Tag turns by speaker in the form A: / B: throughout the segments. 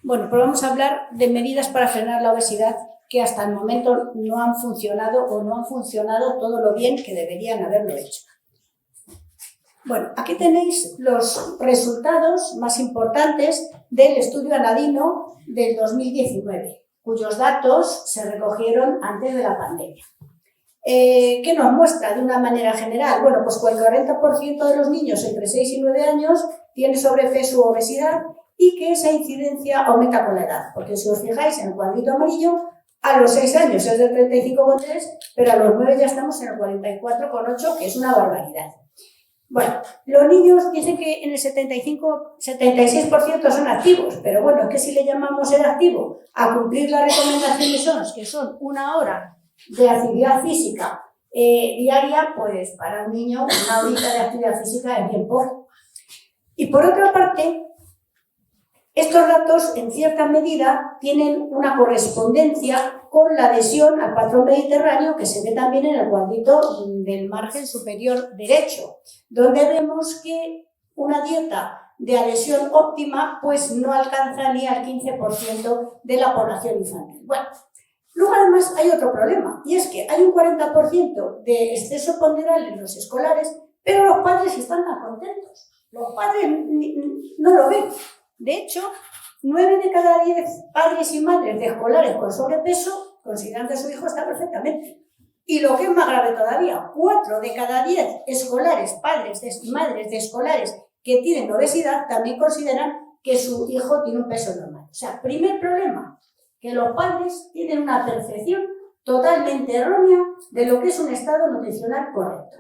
A: Bueno, pues vamos a hablar de medidas para frenar la obesidad que hasta el momento no han funcionado o no han funcionado todo lo bien que deberían haberlo hecho. Bueno, aquí tenéis los resultados más importantes del estudio Aladino del 2019, cuyos datos se recogieron antes de la pandemia. ¿Qué nos muestra de una manera general? Bueno, pues que el 40% de los niños entre 6 y 9 años tiene sobrepeso u obesidad y que esa incidencia aumenta con la edad, porque si os fijáis en el cuadrito amarillo, a los 6 años es de 35,3, pero a los 9 ya estamos en el 44,8, que es una barbaridad. Bueno, los niños dicen que en el 76% son activos, pero bueno, es que si le llamamos ser activo a cumplir las recomendaciones que son 1 hora de actividad física diaria, pues para un niño 1 horita de actividad física es bien poco. Y por otra parte, estos datos en cierta medida tienen una correspondencia con la adhesión al patrón mediterráneo que se ve también en el cuadrito del margen superior derecho, donde vemos que una dieta de adhesión óptima pues no alcanza ni al 15% de la población infantil. Bueno, luego además hay otro problema, y es que hay un 40% de exceso ponderal en los escolares, pero los padres están tan contentos. Los padres no lo ven. De hecho, 9 de cada 10 padres y madres de escolares con sobrepeso consideran que su hijo está perfectamente. Y lo que es más grave todavía, 4 de cada 10 escolares, padres y madres de escolares que tienen obesidad también consideran que su hijo tiene un peso normal. O sea, primer problema, que los padres tienen una percepción totalmente errónea de lo que es un estado nutricional correcto.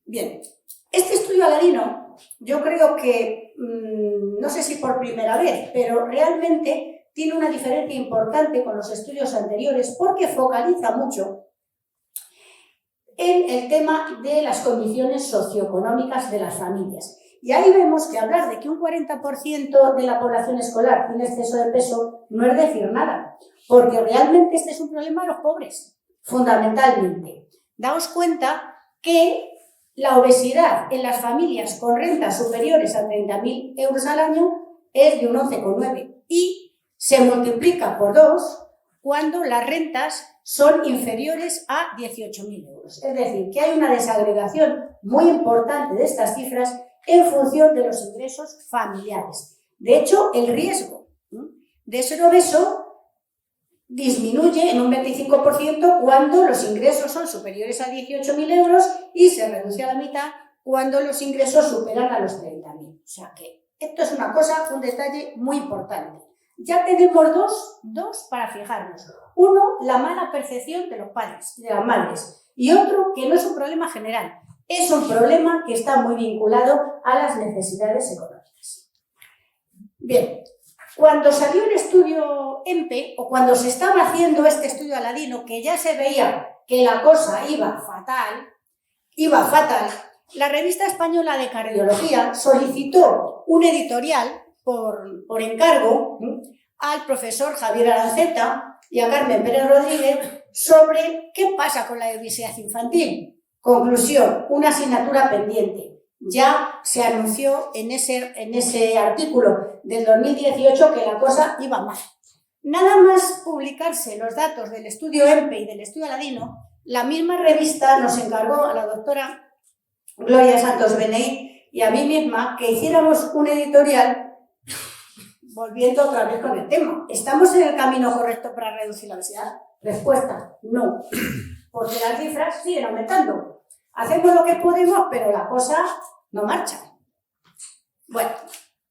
A: Bien, este estudio Aladino, yo creo que, no sé si por primera vez, pero realmente tiene una diferencia importante con los estudios anteriores porque focaliza mucho en el tema de las condiciones socioeconómicas de las familias. Y ahí vemos que hablar de que un 40% de la población escolar tiene exceso de peso no es decir nada, porque realmente este es un problema de los pobres, fundamentalmente. Daos cuenta que la obesidad en las familias con rentas superiores a 30.000 euros al año es de un 11,9 y se multiplica por 2 cuando las rentas son inferiores a 18.000 euros. Es decir, que hay una desagregación muy importante de estas cifras en función de los ingresos familiares. De hecho, el riesgo de ser obeso disminuye en un 25% cuando los ingresos son superiores a 18.000 euros y se reduce a la mitad cuando los ingresos superan a los 30.000. O sea que esto es una cosa, un detalle muy importante. Ya tenemos dos para fijarnos. Uno, la mala percepción de los padres y de las madres. Y otro, que no es un problema general, es un problema que está muy vinculado a las necesidades económicas. Bien. Cuando salió el estudio EMPE, o cuando se estaba haciendo este estudio Aladino, que ya se veía que la cosa iba fatal, la revista española de cardiología solicitó un editorial por encargo al profesor Javier Aranceta y a Carmen Pérez Rodríguez sobre qué pasa con la obesidad infantil. Conclusión, una asignatura pendiente. Ya se anunció en ese artículo del 2018 que la cosa iba mal. Nada más publicarse los datos del estudio EMPE y del estudio Aladino, la misma revista nos encargó a la doctora Gloria Santos Beneit y a mí misma que hiciéramos un editorial volviendo otra vez con el tema. ¿Estamos en el camino correcto para reducir la obesidad? Respuesta, no, porque las cifras siguen aumentando. Hacemos lo que podemos, pero la cosa no marcha. Bueno,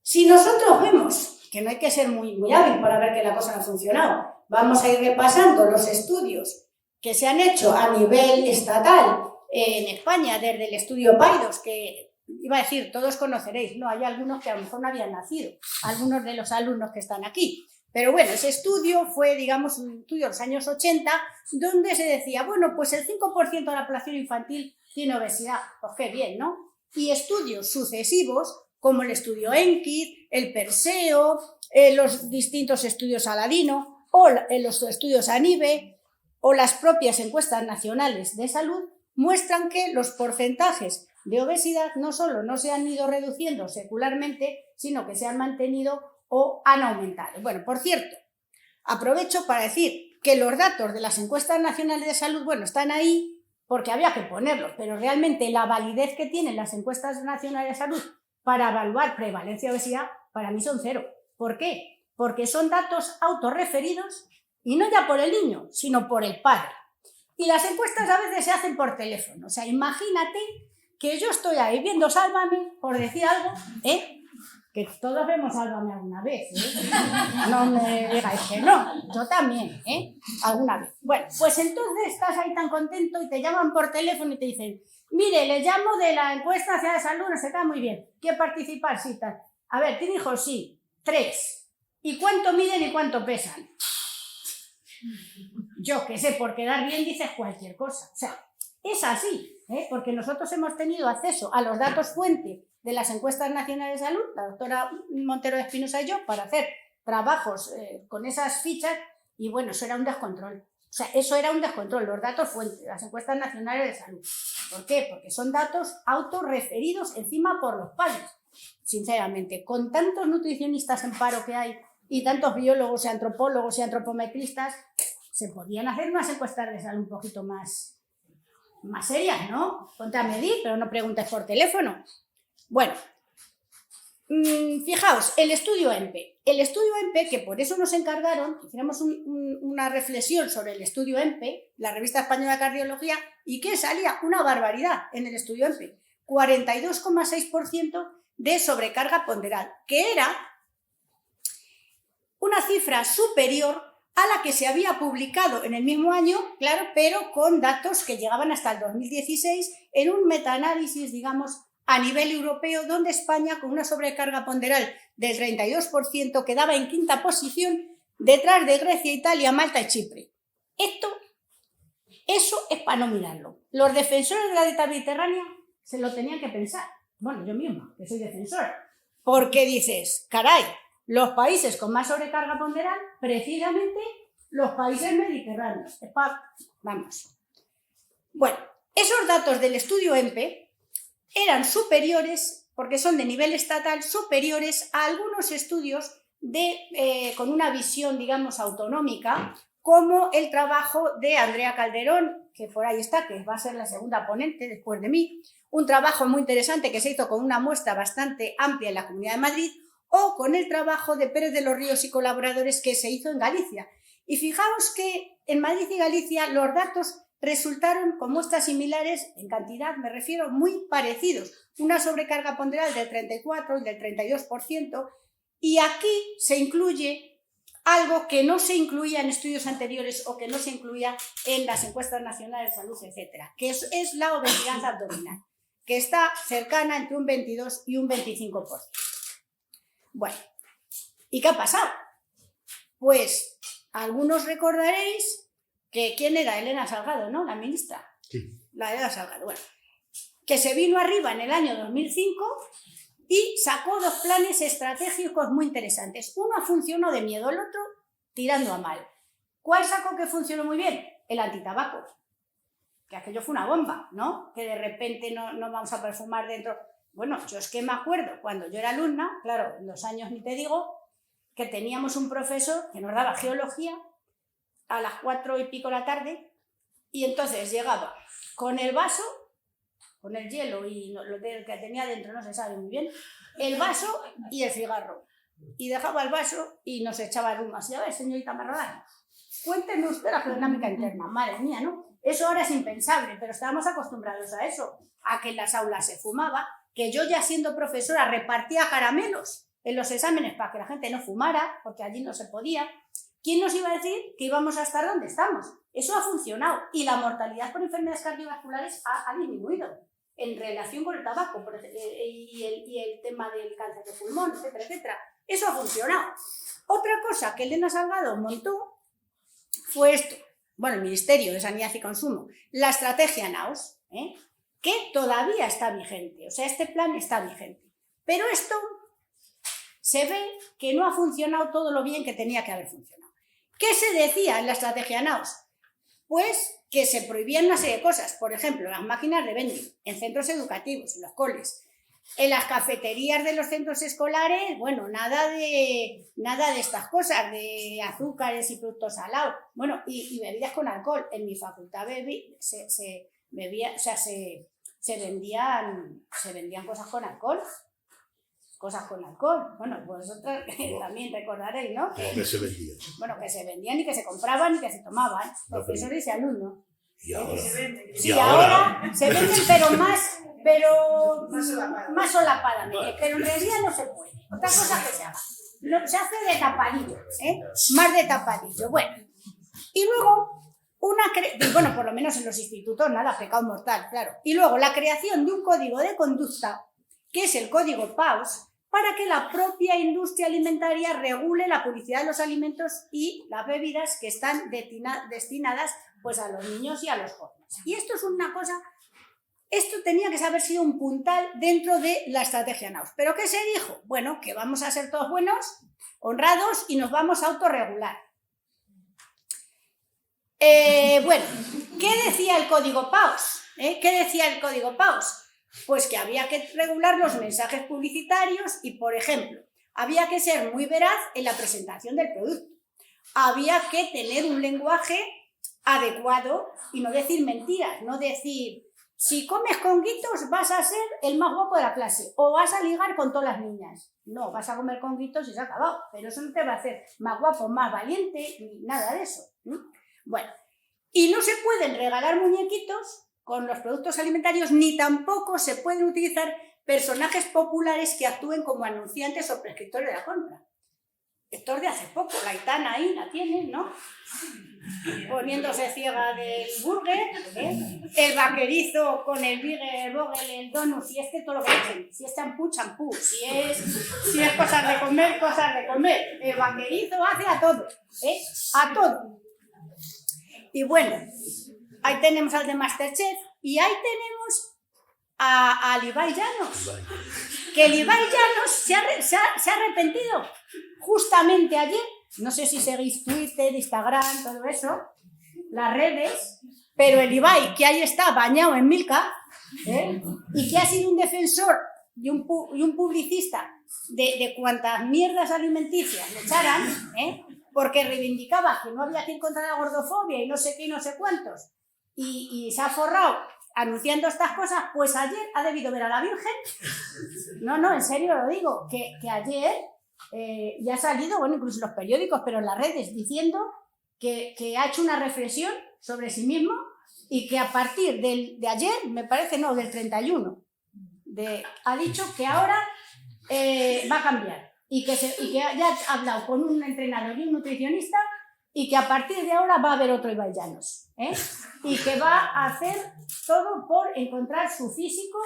A: si nosotros vemos que no hay que ser muy hábil para ver que la cosa no ha funcionado, vamos a ir repasando los estudios que se han hecho a nivel estatal en España, desde el estudio PAIDOS, que iba a decir, todos conoceréis, no, hay algunos que a lo mejor no habían nacido, algunos de los alumnos que están aquí. Pero bueno, ese estudio fue, digamos, un estudio de los años 80, donde se decía, bueno, pues el 5% de la población infantil tiene obesidad. Pues qué bien, ¿no? Y estudios sucesivos, como el estudio ENKID, el PERSEO, los distintos estudios Aladino, o los estudios ANIBE, o las propias encuestas nacionales de salud, muestran que los porcentajes de obesidad no solo no se han ido reduciendo secularmente, sino que se han mantenido o han aumentado. Bueno, por cierto, aprovecho para decir que los datos de las encuestas nacionales de salud, bueno, están ahí porque había que ponerlos, pero realmente la validez que tienen las encuestas nacionales de salud para evaluar prevalencia de obesidad, para mí son cero. ¿Por qué? Porque son datos autorreferidos y no ya por el niño, sino por el padre. Y las encuestas a veces se hacen por teléfono. O sea, imagínate que yo estoy ahí viendo Sálvame, por decir algo, que todos vemos Sálvame alguna vez, no me digáis que no, yo también, alguna vez. Bueno, pues entonces estás ahí tan contento y te llaman por teléfono y te dicen, mire, le llamo de la encuesta nacional de salud, no sé qué, muy bien, ¿quiere participar? Sí, tal. A ver, ¿tiene hijos? Sí, 3. ¿Y cuánto miden y cuánto pesan? Yo qué sé, por quedar bien dices cualquier cosa. O sea, es así, porque nosotros hemos tenido acceso a los datos fuente de las encuestas nacionales de salud, la doctora Montero de Espinosa y yo, para hacer trabajos con esas fichas, y bueno, eso era un descontrol. O sea, eso era un descontrol, los datos fuente de las encuestas nacionales de salud. ¿Por qué? Porque son datos autorreferidos encima por los padres. Sinceramente, con tantos nutricionistas en paro que hay y tantos biólogos y antropólogos y antropometristas, se podían hacer unas encuestas de salud un poquito más serias, ¿no? Ponte a medir, pero no preguntes por teléfono. Bueno, fijaos, el estudio EMPE. El estudio EMPE, que por eso nos encargaron, hicimos una reflexión sobre el estudio EMPE, la Revista Española de Cardiología, y que salía una barbaridad en el estudio EMPE. 42,6% de sobrecarga ponderal, que era una cifra superior a la que se había publicado en el mismo año, claro, pero con datos que llegaban hasta el 2016 en un metaanálisis, digamos, a nivel europeo, donde España, con una sobrecarga ponderal del 32%, quedaba en 5ª posición, detrás de Grecia, Italia, Malta y Chipre. Eso es para no mirarlo. Los defensores de la dieta mediterránea se lo tenían que pensar. Bueno, yo misma, que soy defensora. Porque dices, caray, los países con más sobrecarga ponderal, precisamente los países mediterráneos. Vamos. Bueno, esos datos del estudio EMPE eran superiores, porque son de nivel estatal, superiores a algunos estudios con una visión, digamos, autonómica, como el trabajo de Andrea Calderón, que por ahí está, que va a ser la segunda ponente después de mí, un trabajo muy interesante que se hizo con una muestra bastante amplia en la Comunidad de Madrid, o con el trabajo de Pérez de los Ríos y colaboradores que se hizo en Galicia. Y fijaos que en Madrid y Galicia los datos resultaron con muestras similares, en cantidad me refiero, muy parecidos. Una sobrecarga ponderal del 34 y del 32%, y aquí se incluye algo que no se incluía en estudios anteriores o que no se incluía en las encuestas nacionales de salud, etcétera, que es la obesidad abdominal, que está cercana entre un 22 y un 25%. Bueno, ¿y qué ha pasado? Pues algunos recordaréis que ¿quién era? Elena Salgado, ¿no? La ministra. Sí. La Elena Salgado, bueno. Que se vino arriba en el año 2005 y sacó 2 planes estratégicos muy interesantes. Uno funcionó de miedo, el otro tirando a mal. ¿Cuál sacó que funcionó muy bien? El antitabaco. Que aquello fue una bomba, ¿no? Que de repente no vamos a perfumar dentro. Bueno, yo es que me acuerdo cuando yo era alumna, claro, en los años ni te digo, que teníamos un profesor que nos daba geología a las 4 y pico de la tarde, y entonces llegaba con el vaso, con el hielo y lo que tenía dentro no se sabe muy bien, el vaso y el cigarro, y dejaba el vaso y nos echaba el humo. Así, a ver, señorita Marrodán, cuénteme usted la dinámica interna. Madre mía, ¿no? Eso ahora es impensable, pero estábamos acostumbrados a eso, a que en las aulas se fumaba, que yo ya siendo profesora repartía caramelos en los exámenes para que la gente no fumara, porque allí no se podía. ¿Quién nos iba a decir que íbamos a estar donde estamos? Eso ha funcionado y la mortalidad por enfermedades cardiovasculares ha disminuido en relación con el tabaco y el tema del cáncer de pulmón, etcétera, etcétera. Eso ha funcionado. Otra cosa que Elena Salgado montó fue esto. Bueno, el Ministerio de Sanidad y Consumo, la estrategia NAOS, que todavía está vigente. O sea, este plan está vigente. Pero esto se ve que no ha funcionado todo lo bien que tenía que haber funcionado. ¿Qué se decía en la estrategia NAOS? pues que se prohibían una serie de cosas. Por ejemplo, las máquinas de vending en centros educativos, en los coles. En las cafeterías de los centros escolares, bueno, nada de estas cosas, de azúcares y productos salados. Bueno, y bebidas con alcohol. En mi facultad se vendían cosas con alcohol. Bueno, vosotros también recordaréis, ¿no?
B: Que se vendían.
A: Bueno, que se vendían y que se compraban y que se tomaban, profesores y alumnos.
B: Y ahora.
A: Sí, ahora se venden, pero más solapadamente, pero en realidad no se puede. Otra cosa que se haga. Se hace de tapadillo, más de tapadillo. Bueno, y luego bueno, por lo menos en los institutos, nada, pecado mortal, claro. Y luego la creación de un código de conducta, que es el código PAUS, para que la propia industria alimentaria regule la publicidad de los alimentos y las bebidas que están destinadas pues, a los niños y a los jóvenes. Y esto es una cosa, esto tenía que haber sido un puntal dentro de la estrategia NAUS. ¿Pero qué se dijo? Bueno, que vamos a ser todos buenos, honrados y nos vamos a autorregular. Bueno, ¿qué decía el código PAUS? ¿Qué decía el código PAUS? Pues que había que regular los mensajes publicitarios y, por ejemplo, había que ser muy veraz en la presentación del producto. Había que tener un lenguaje adecuado y no decir mentiras, no decir, si comes conguitos vas a ser el más guapo de la clase o vas a ligar con todas las niñas. No, vas a comer conguitos y se ha acabado, pero eso no te va a hacer más guapo, más valiente, ni nada de eso. Bueno, y no se pueden regalar muñequitos con los productos alimentarios, ni tampoco se pueden utilizar personajes populares que actúen como anunciantes o prescriptores de la compra. Esto es de hace poco, la Aitana ahí la tienen, ¿no? Poniéndose ciega del burger, el vaquerizo con el bigel, el donut, si es que todo lo que dicen, si es champú, champú, si es cosas de comer, cosas de comer. El vaquerizo hace a todo, a todo. Y bueno, ahí tenemos al de Masterchef y ahí tenemos a Ibai Llanos, que el Ibai Llanos se ha arrepentido justamente ayer. No sé si seguís Twitter, Instagram, todo eso, las redes, pero el Ibai, que ahí está bañado en Milka, y que ha sido un defensor y un publicista de cuantas mierdas alimenticias le echaran, porque reivindicaba que no había que ir contra la gordofobia y no sé qué y no sé cuántos, y se ha forrado anunciando estas cosas, pues ayer ha debido ver a la Virgen. No, en serio lo digo, que ayer ya ha salido, bueno, incluso en los periódicos, pero en las redes, diciendo que ha hecho una reflexión sobre sí mismo y que a partir de ayer, me parece, no, del 31, ha dicho que ahora va a cambiar y que ya ha hablado con un entrenador y un nutricionista y que a partir de ahora va a haber otro Ibai Llanos, y que va a hacer todo por encontrar su físico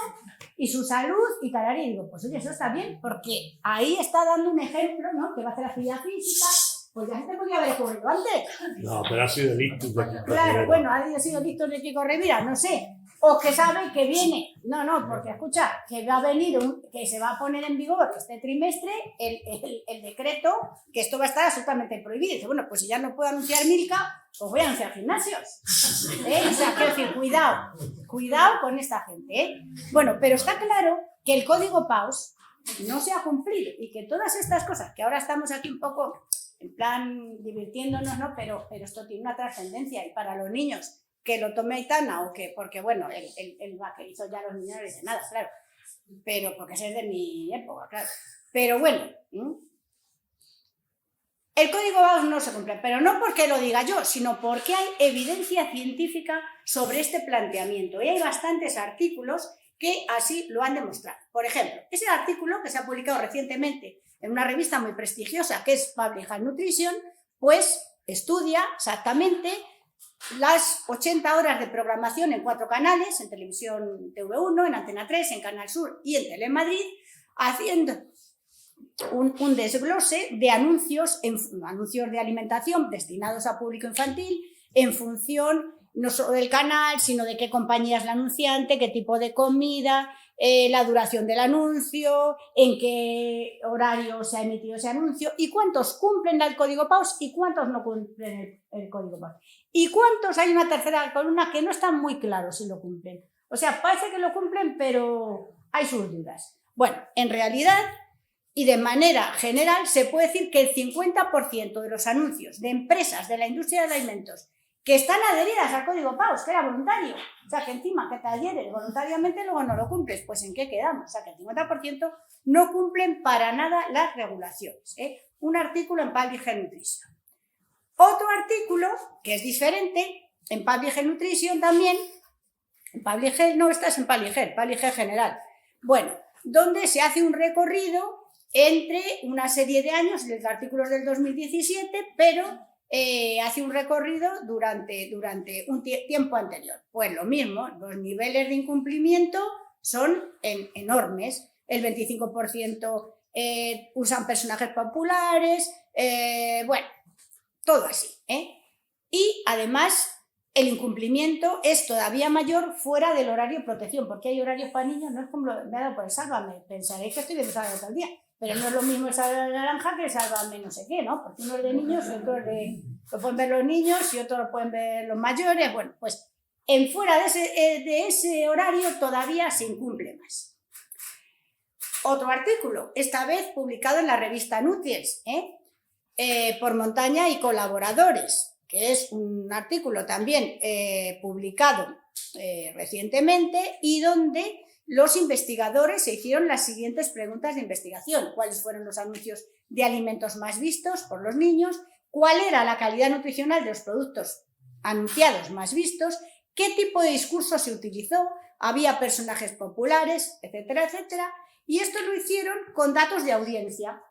A: y su salud y tal. Y digo, pues oye, eso está bien, porque ahí está dando un ejemplo, ¿no? Que va a hacer actividad física, pues ya se te podía haber ocurrido antes.
B: No, pero ha sido el ictus de Kiko
A: Claro,
B: Rivera.
A: bueno, ha sido el ictus de Kiko Rivera, no sé. O que sabe que viene, no, porque escucha, que va a venir, que se va a poner en vigor este trimestre el decreto, que esto va a estar absolutamente prohibido. Dice, bueno, pues si ya no puedo anunciar Milka, pues voy a anunciar gimnasios. O sea, quiero decir, cuidado con esta gente. Bueno, pero está claro que el código PAUS no se ha cumplido y que todas estas cosas, que ahora estamos aquí un poco en plan divirtiéndonos, ¿no? Pero esto tiene una trascendencia y para los niños, que lo tome Aitana o que, porque bueno, el vaquerizo ya los niños no dicen nada, claro, pero porque ese es de mi época, claro, pero bueno, el código PAUS no se cumple, pero no porque lo diga yo, sino porque hay evidencia científica sobre este planteamiento y hay bastantes artículos que así lo han demostrado. Por ejemplo, ese artículo que se ha publicado recientemente en una revista muy prestigiosa que es Public Health Nutrition, pues estudia exactamente las 80 horas de programación en 4 canales, en televisión TV1, en Antena 3, en Canal Sur y en Telemadrid, haciendo un desglose de anuncios de alimentación destinados a público infantil en función no solo del canal, sino de qué compañía es la anunciante, qué tipo de comida, la duración del anuncio, en qué horario se ha emitido ese anuncio y cuántos cumplen el código PAUS y cuántos no cumplen el código PAUS. Y cuántos, hay una tercera columna que no está muy claro si lo cumplen. O sea, parece que lo cumplen, pero hay sus dudas. Bueno, en realidad y de manera general se puede decir que el 50% de los anuncios de empresas de la industria de alimentos que están adheridas al código PAUS, que era voluntario, o sea, que encima que te adhieres voluntariamente luego no lo cumples, pues ¿en qué quedamos? O sea, que el 50% no cumplen para nada las regulaciones. Un artículo en Public Health Nutrition. Otro artículo, que es diferente, en Public Health Nutrition también, en Public Health, no, estás en Public Health general, bueno, donde se hace un recorrido entre una serie de años, los artículos del 2017, pero hace un recorrido durante un tiempo anterior. Pues lo mismo, los niveles de incumplimiento son enormes. El 25% usan personajes populares, bueno, todo así. Y además el incumplimiento es todavía mayor fuera del horario de protección, porque hay horarios para niños, no es como me ha dado por el Sálvame, pensaréis que estoy viendo Sálvame todo el día, pero no es lo mismo el Sálvame naranja que el Sálvame no sé qué, ¿no? Porque uno es de niños y otro es lo pueden ver los niños y otro lo pueden ver los mayores. Bueno, pues fuera de ese horario todavía se incumple más. Otro artículo, esta vez publicado en la revista Nutrients, por Montaña y colaboradores, que es un artículo también publicado recientemente y donde los investigadores se hicieron las siguientes preguntas de investigación. ¿Cuáles fueron los anuncios de alimentos más vistos por los niños? ¿Cuál era la calidad nutricional de los productos anunciados más vistos? ¿Qué tipo de discurso se utilizó? ¿Había personajes populares? Etcétera, etcétera. Y esto lo hicieron con datos de audiencia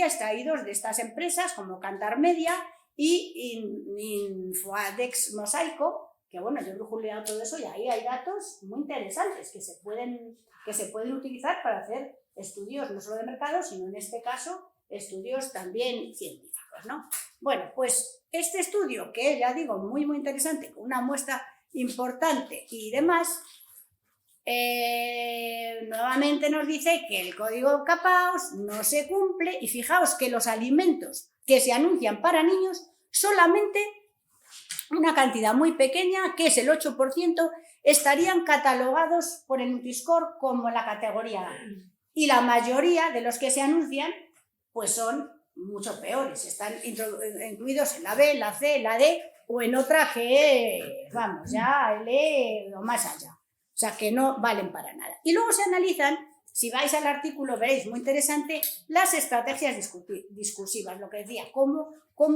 A: extraídos de estas empresas como Kantar Media y Infoadex Mosaico, que bueno, yo he juliado todo eso y ahí hay datos muy interesantes que se pueden utilizar para hacer estudios no solo de mercado, sino en este caso estudios también científicos, ¿no? Bueno, pues este estudio, que es, ya digo, muy muy interesante, con una muestra importante y demás, nuevamente nos dice que el código PAUS no se cumple y fijaos que los alimentos que se anuncian para niños solamente una cantidad muy pequeña, que es el 8%, estarían catalogados por el Nutri-Score como la categoría A. Y la mayoría de los que se anuncian pues son mucho peores, están incluidos en la B, la C, la D o en otra que, vamos, ya L o más allá. O sea, que no valen para nada. Y luego se analizan, si vais al artículo veréis, muy interesante, las estrategias discursivas, lo que decía, cómo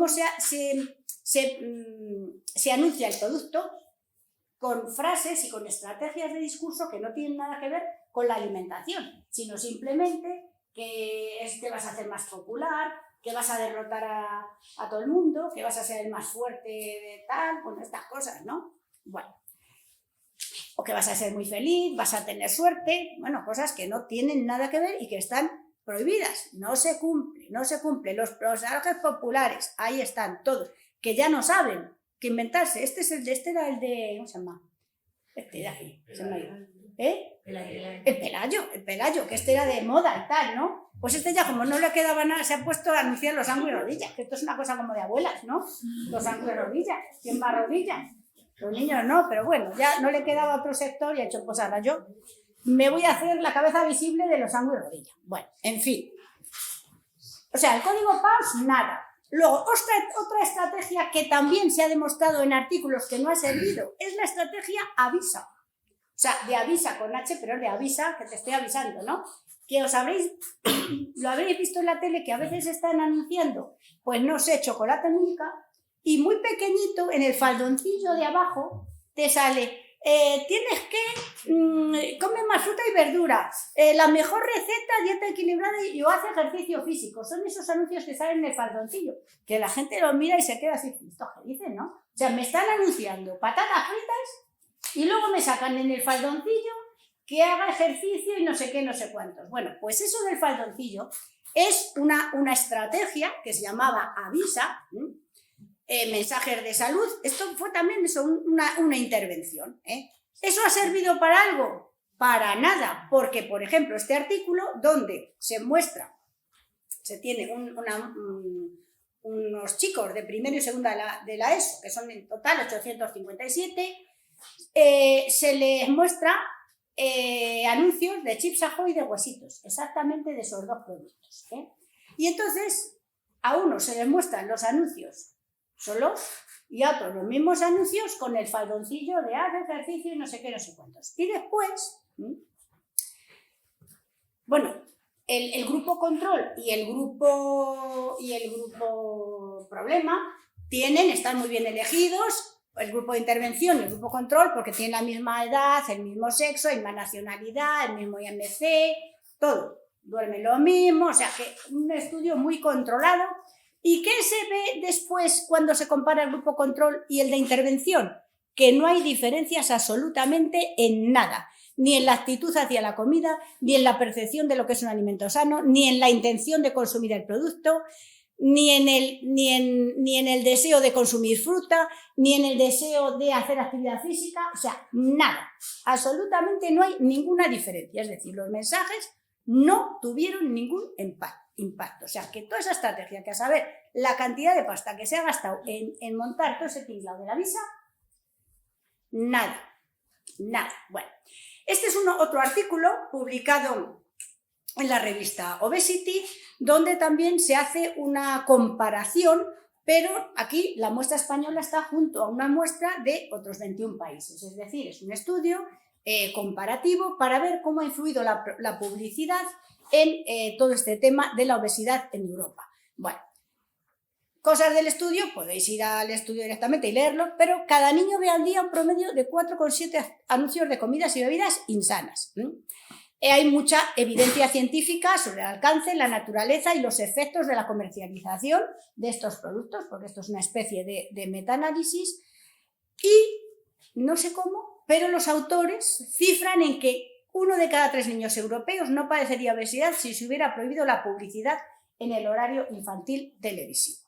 A: se anuncia el producto con frases y con estrategias de discurso que no tienen nada que ver con la alimentación, sino simplemente que te vas a hacer más popular, que vas a derrotar a todo el mundo, que vas a ser el más fuerte de tal, con estas cosas, ¿no? Bueno, o que vas a ser muy feliz, vas a tener suerte, bueno, cosas que no tienen nada que ver y que están prohibidas, no se cumple, los personajes populares, ahí están todos, que ya no saben qué inventarse, este era el de, ¿cómo se llama? Este de aquí, se me ha ido. El Pelayo, que este era de moda y tal, ¿no? Pues este ya como no le quedaba nada, se ha puesto a anunciar los ángulos y rodillas, que esto es una cosa como de abuelas, ¿no? Los ángulos y rodillas, ¿quién va a rodillas? Los niños no, pero bueno, ya no le quedaba otro sector y ha hecho, pues ahora yo me voy a hacer la cabeza visible de los ángulos y rodillas. Bueno, en fin. O sea, el código PAUS, nada. Luego, otra estrategia que también se ha demostrado en artículos que no ha servido es la estrategia avisa. O sea, de avisa con H, pero es de avisa, que te estoy avisando, ¿no? Que lo habréis visto en la tele, que a veces están anunciando, pues no sé, chocolate Milka, y muy pequeñito, en el faldoncillo de abajo, te sale, tienes que comer más fruta y verdura, la mejor receta, dieta equilibrada y o hace ejercicio físico. Son esos anuncios que salen en el faldoncillo, que la gente los mira y se queda así, ¿esto qué dicen, no? O sea, me están anunciando patatas fritas y luego me sacan en el faldoncillo que haga ejercicio y no sé qué, no sé cuántos. Bueno, pues eso del faldoncillo es una estrategia que se llamaba Avisa, mensajes de salud. Esto fue también una intervención. ¿Eso ha servido para algo? para nada, porque, por ejemplo, este artículo donde se muestra, se tiene unos chicos de primero y segunda de la ESO, que son en total 857, se les muestra anuncios de Chips Ahoy y de Huesitos, exactamente de esos dos productos. Y entonces a unos se les muestran los anuncios solos y a otros los mismos anuncios con el faldoncillo de haz ejercicio y no sé qué, no sé cuántos. Y después, bueno, el grupo control y el grupo problema están muy bien elegidos. El grupo de intervención y el grupo control, porque tienen la misma edad, el mismo sexo, la misma nacionalidad, el mismo IMC, todo. Duermen lo mismo, o sea que un estudio muy controlado. ¿Y qué se ve después cuando se compara el grupo control y el de intervención? Que no hay diferencias absolutamente en nada, ni en la actitud hacia la comida, ni en la percepción de lo que es un alimento sano, ni en la intención de consumir el producto, ni en el deseo de consumir fruta, ni en el deseo de hacer actividad física, o sea, nada, absolutamente no hay ninguna diferencia, es decir, los mensajes no tuvieron ningún impacto, o sea, que toda esa estrategia, que a saber la cantidad de pasta que se ha gastado en montar todo ese tinglado de la visa, nada, bueno, este es otro artículo publicado en la revista Obesity, donde también se hace una comparación, pero aquí la muestra española está junto a una muestra de otros 21 países, es decir, es un estudio comparativo para ver cómo ha influido la publicidad en todo este tema de la obesidad en Europa. Bueno, cosas del estudio, podéis ir al estudio directamente y leerlo, pero cada niño ve al día un promedio de 4,7 anuncios de comidas y bebidas insanas. Hay mucha evidencia científica sobre el alcance, la naturaleza y los efectos de la comercialización de estos productos, porque esto es una especie de metaanálisis, y no sé cómo, pero los autores cifran en que 1 de cada 3 niños europeos no padecería obesidad si se hubiera prohibido la publicidad en el horario infantil televisivo.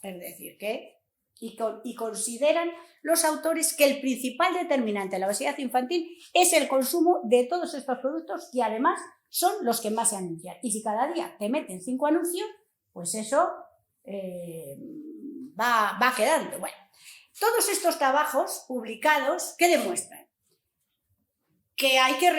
A: Es decir, que y consideran los autores que el principal determinante de la obesidad infantil es el consumo de todos estos productos, que además son los que más se anuncian. Y si cada día te meten 5 anuncios, pues eso va quedando. Bueno, todos estos trabajos publicados, ¿qué demuestran? Que hay que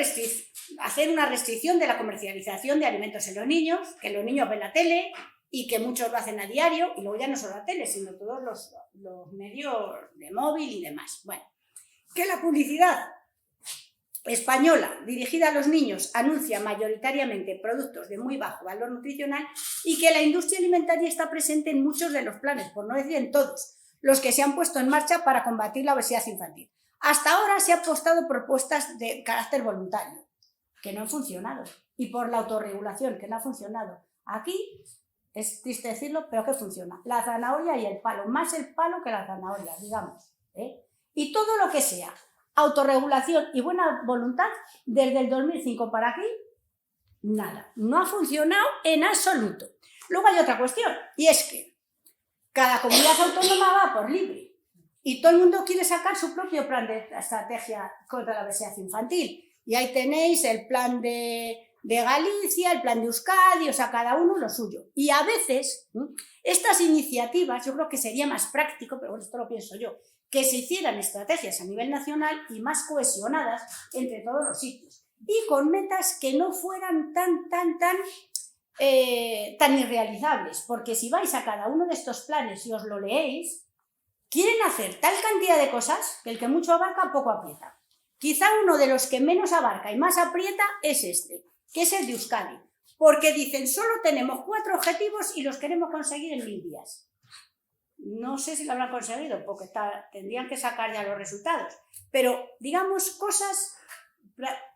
A: hacer una restricción de la comercialización de alimentos en los niños, que los niños ven la tele, y que muchos lo hacen a diario, y luego ya no solo la tele, sino todos los medios de móvil y demás. Bueno, que la publicidad española dirigida a los niños anuncia mayoritariamente productos de muy bajo valor nutricional, y que la industria alimentaria está presente en muchos de los planes, por no decir en todos, los que se han puesto en marcha para combatir la obesidad infantil. Hasta ahora se han apostado propuestas de carácter voluntario, que no han funcionado, y por la autorregulación, que no ha funcionado. Aquí es triste decirlo, pero que funciona. La zanahoria y el palo, más el palo que la zanahoria, digamos. Y todo lo que sea autorregulación y buena voluntad, desde el 2005 para aquí, nada. No ha funcionado en absoluto. Luego hay otra cuestión, y es que cada comunidad autónoma va por libre, y todo el mundo quiere sacar su propio plan de estrategia contra la obesidad infantil. Y ahí tenéis el plan de Galicia, el plan de Euskadi, o sea, cada uno lo suyo. Y a veces estas iniciativas, yo creo que sería más práctico, pero bueno, esto lo pienso yo, que se hicieran estrategias a nivel nacional y más cohesionadas entre todos los sitios, y con metas que no fueran tan irrealizables, porque si vais a cada uno de estos planes y os lo leéis, quieren hacer tal cantidad de cosas que el que mucho abarca poco aprieta. Quizá uno de los que menos abarca y más aprieta es este, que es el de Euskadi, porque dicen solo tenemos 4 objetivos y los queremos conseguir en 1000 días. No sé si lo habrán conseguido, porque tendrían que sacar ya los resultados, pero digamos cosas,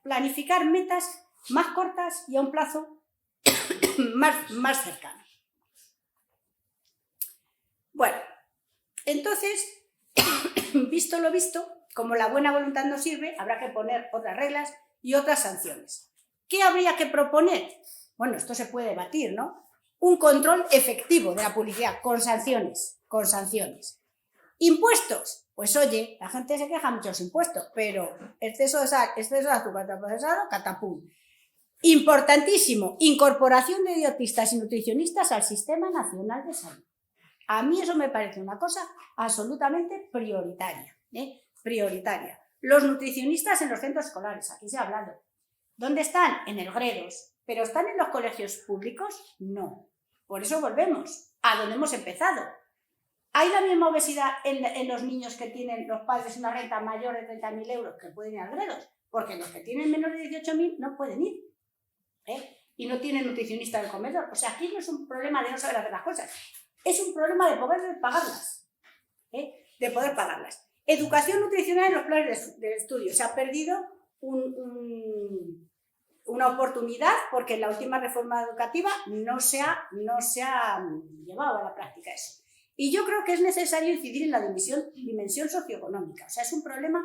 A: planificar metas más cortas y a un plazo más cercano. Bueno, entonces, visto lo visto, como la buena voluntad no sirve, habrá que poner otras reglas y otras sanciones. ¿Qué habría que proponer? Bueno, esto se puede debatir, ¿no? Un control efectivo de la publicidad con sanciones. Impuestos. Pues oye, la gente se queja mucho de los impuestos, pero exceso de sal, exceso de azúcar procesado, catapum. Importantísimo, incorporación de dietistas y nutricionistas al Sistema Nacional de Salud. A mí eso me parece una cosa absolutamente prioritaria, prioritaria. Los nutricionistas en los centros escolares, aquí se ha hablado. ¿Dónde están? En el Gredos. ¿Pero están en los colegios públicos? No. Por eso volvemos a donde hemos empezado. ¿Hay la misma obesidad en los niños que tienen los padres una renta mayor de 30.000 euros que pueden ir al Gredos? Porque los que tienen menos de 18.000 no pueden ir. Y no tienen nutricionista del comedor. O sea, aquí no es un problema de no saber hacer las cosas. Es un problema de poder pagarlas. De poder pagarlas. Educación nutricional en los planes de estudio. Se ha perdido una oportunidad porque en la última reforma educativa no se ha llevado a la práctica eso. Y yo creo que es necesario incidir en la dimensión socioeconómica. O sea, es un problema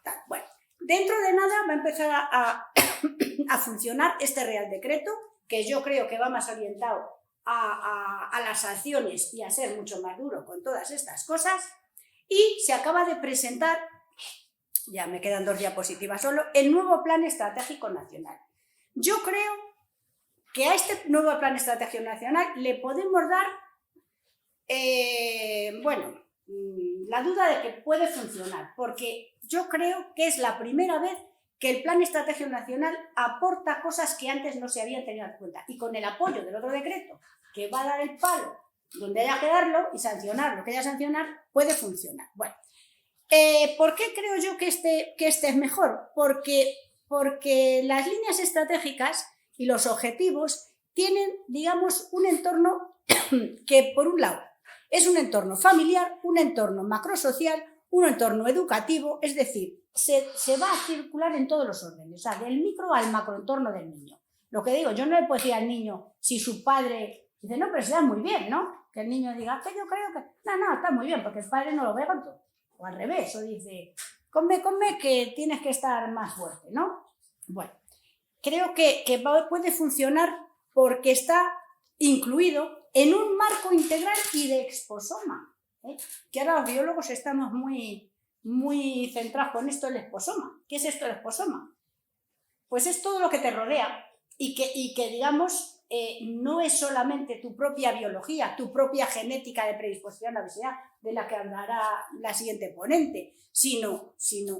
A: tal. Bueno, dentro de nada va a empezar a funcionar este Real Decreto, que yo creo que va más orientado a las sanciones y a ser mucho más duro con todas estas cosas. Y se acaba de presentar, ya me quedan 2 diapositivas solo, el nuevo Plan Estratégico Nacional. Yo creo que a este nuevo Plan Estratégico Nacional le podemos dar, la duda de que puede funcionar, porque yo creo que es la primera vez que el Plan Estratégico Nacional aporta cosas que antes no se habían tenido en cuenta, y con el apoyo del otro decreto, que va a dar el palo donde haya que darlo y sancionar lo que haya que sancionar, puede funcionar. Bueno, ¿por qué creo yo que este es mejor? Porque las líneas estratégicas y los objetivos tienen, digamos, un entorno que, por un lado, es un entorno familiar, un entorno macrosocial, un entorno educativo, es decir, se va a circular en todos los órdenes, o sea, del micro al macroentorno del niño. Lo que digo, yo no le puedo decir al niño si su padre dice, no, pero se da muy bien, ¿no? Que el niño diga, que yo creo que, no, está muy bien, porque el padre no lo ve gordo. O al revés, o dice, come, que tienes que estar más fuerte, ¿no? Bueno, creo que puede funcionar porque está incluido en un marco integral y de exposoma, que ahora los biólogos estamos muy centrados con esto del exposoma. ¿Qué es esto del exposoma? Pues es todo lo que te rodea y que digamos, no es solamente tu propia biología, tu propia genética de predisposición a la obesidad, de la que hablará la siguiente ponente, sino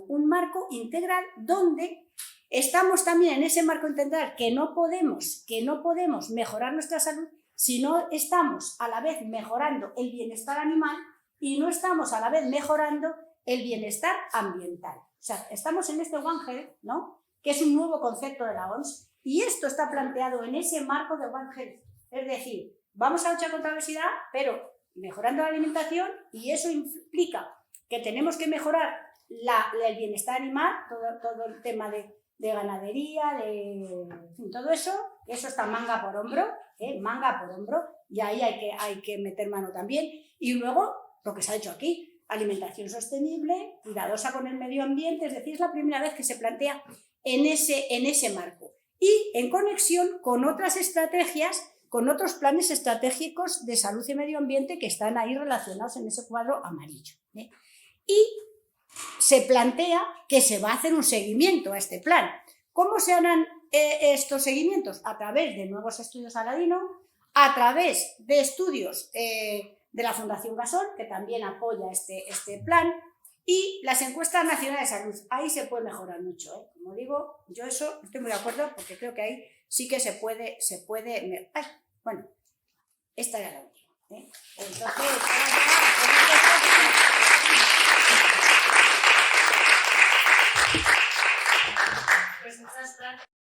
A: un marco integral donde estamos también en ese marco integral que no podemos mejorar nuestra salud si no estamos a la vez mejorando el bienestar animal y no estamos a la vez mejorando el bienestar ambiental. O sea, estamos en este One Health, ¿no? Que es un nuevo concepto de la OMS, y esto está planteado en ese marco de One Health. Es decir, vamos a luchar contra la obesidad, pero mejorando la alimentación, y eso implica que tenemos que mejorar el bienestar animal, todo el tema de ganadería, en fin, todo eso está manga por hombro, y ahí hay que meter mano también. Y luego, lo que se ha hecho aquí, alimentación sostenible, cuidadosa con el medio ambiente, es decir, es la primera vez que se plantea en ese marco. Y en conexión con otras estrategias, con otros planes estratégicos de salud y medio ambiente que están ahí relacionados en ese cuadro amarillo. Y se plantea que se va a hacer un seguimiento a este plan. ¿Cómo se harán estos seguimientos? A través de nuevos estudios Aladino, a través de estudios de la Fundación Gasol, que también apoya este plan, y las encuestas nacionales de salud. Ahí se puede mejorar mucho, Como digo, yo eso estoy muy de acuerdo porque creo que ahí sí que se puede. Bueno, esta era la última. Entonces,